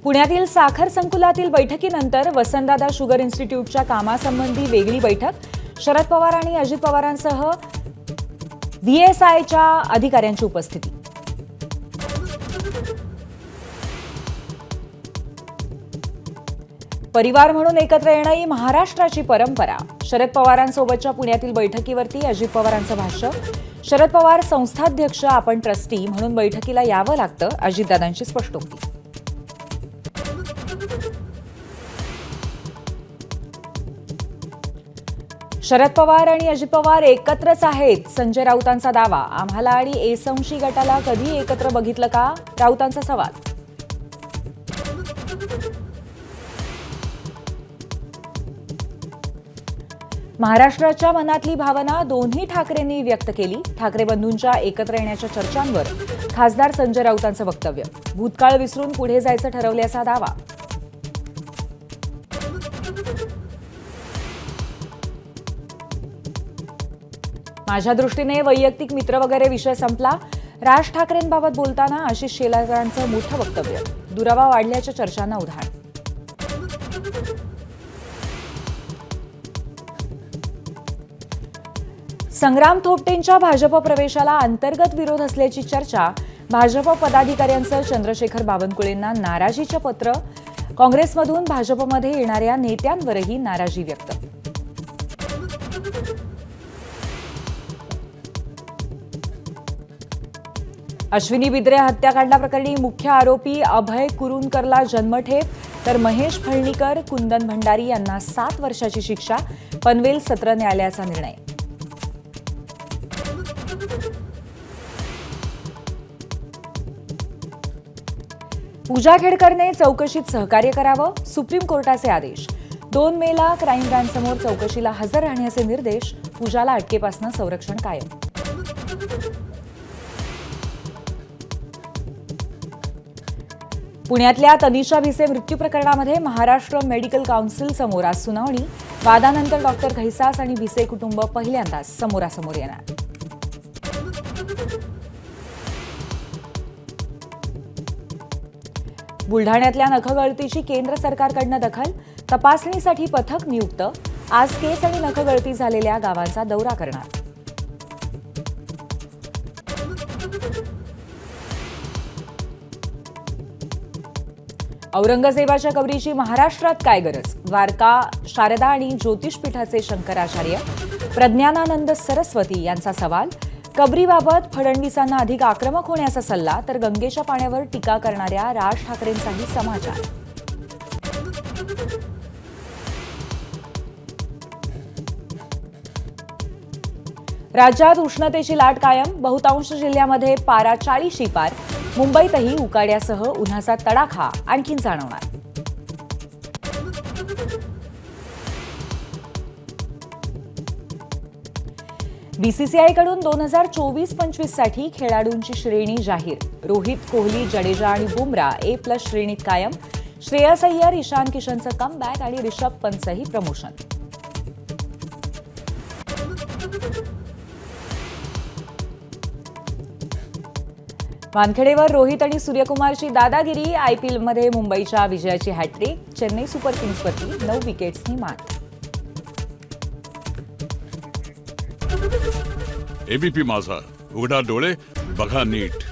पुण्यातील साखर संकुलातील बैठकीनंतर वसंतदादा शुगर इन्स्टिट्यूटच्या कामासंबंधी वेगळी बैठक। शरद पवार आणि अजित पवारांसह व्हीएसआयच्या अधिकाऱ्यांची उपस्थिती। परिवार म्हणून एकत्र येणं ही महाराष्ट्राची परंपरा। शरद पवारांसोबतच्या पुण्यातील बैठकीवरती अजित पवारांचं भाष्य। शरद पवार संस्थाध्यक्ष, आपण ट्रस्टी म्हणून बैठकीला यावं लागतं, अजितदादांची स्पष्टोक्ती। शरद पवार आणि अजित पवार एकत्रच आहेत, संजय राऊतांचा दावा। आम्हाला आणि एसंशी गटाला कधी एकत्र बघितलं का, राऊतांचा सवाल। महाराष्ट्राच्या मनातली भावना दोन्ही ठाकरेंनी व्यक्त केली। ठाकरे बंधूंच्या एकत्र येण्याच्या चर्चांवर खासदार संजय राऊतांचं वक्तव्य। भूतकाळ विसरून पुढे जायचं ठरवल्याचा दावा। माझ्या दृष्टीने वैयक्तिक मित्र वगैरे विषय संपला। राज ठाकरेंबाबत बोलताना आशिष शेलारांचं मोठं वक्तव्य। दुरावा वाढल्याच्या चर्चांना उधाण। संग्राम थोपटेंच्या भाजप प्रवेशाला अंतर्गत विरोध असल्याची चर्चा। भाजप पदाधिकाऱ्यांचं चंद्रशेखर बावनकुळेंना नाराजीचं पत्र। काँग्रेसमधून भाजपमध्ये येणाऱ्या नेत्यांवरही नाराजी व्यक्त। अश्विनी बिद्रे हत्याकांडाप्रकरणी मुख्य आरोपी अभय कुरुंदकरला जन्मठेप, तर महेश फळणीकर, कुंदन भंडारी यांना 7 वर्षाची शिक्षा। पनवेल सत्र न्यायालयाचा निर्णय। पूजा खेडकरने चौकशीत सहकार्य करावं, सुप्रीम कोर्टाचे आदेश। 2 मेला क्राईम ब्रँचसमोर चौकशीला हजर राहण्याचे निर्देश। पूजाला अटकेपासून संरक्षण कायम। पुण्यातल्या तनिषा भिसे मृत्यू प्रकरणामध्ये महाराष्ट्र मेडिकल काउन्सिल समोर आज सुनावणी। वादानंतर डॉक्टर घैसास आणि भिसे कुटुंब पहिल्यांदाच समोरासमोर येणार। बुलढाण्यातल्या नखगळतीची केंद्र सरकारकडनं दखल। तपासणीसाठी पथक नियुक्त। आज केस आणि नखगळती झालेल्या गावांचा दौरा करणार। औरंगजेबाच्या कबरीची महाराष्ट्रात काय गरज? द्वारका शारदा आणि ज्योतिषपीठाचे शंकराचार्य प्रज्ञानानंद सरस्वती यांचा सवाल। कबरीबाबत फडणवीसांना अधिक आक्रमक होण्याचा सल्ला, तर गंगेच्या पाण्यावर टीका करणाऱ्या राज ठाकरेंचाही समाचार। राज्यात उष्णतेची लाट कायम। बहुतांश जिल्ह्यामध्ये पारा 40 पार। मुंबईतही उकाड्यासह उन्हाचा तडाखा आणखीन जाणवणार। बीसीसीआयकडून 2024-25 साठी खेळाडूंची श्रेणी जाहीर। रोहित, कोहली, जडेजा आणि बुमराह A+ श्रेणीत कायम। श्रेयस अय्यर, ईशान किशनचं कमबॅक आणि रिषभ पंतचंही प्रमोशन। वानखेडेवर रोहित आणि सूर्यकुमारची दादागिरी। आयपीएलमध्ये मुंबईच्या विजयाची हॅट्रिक। चेन्नई सुपर किंग्सवरती 9 विकेट्सनी मात। एबीपी माझा, उघडा डोळे बघा नीट।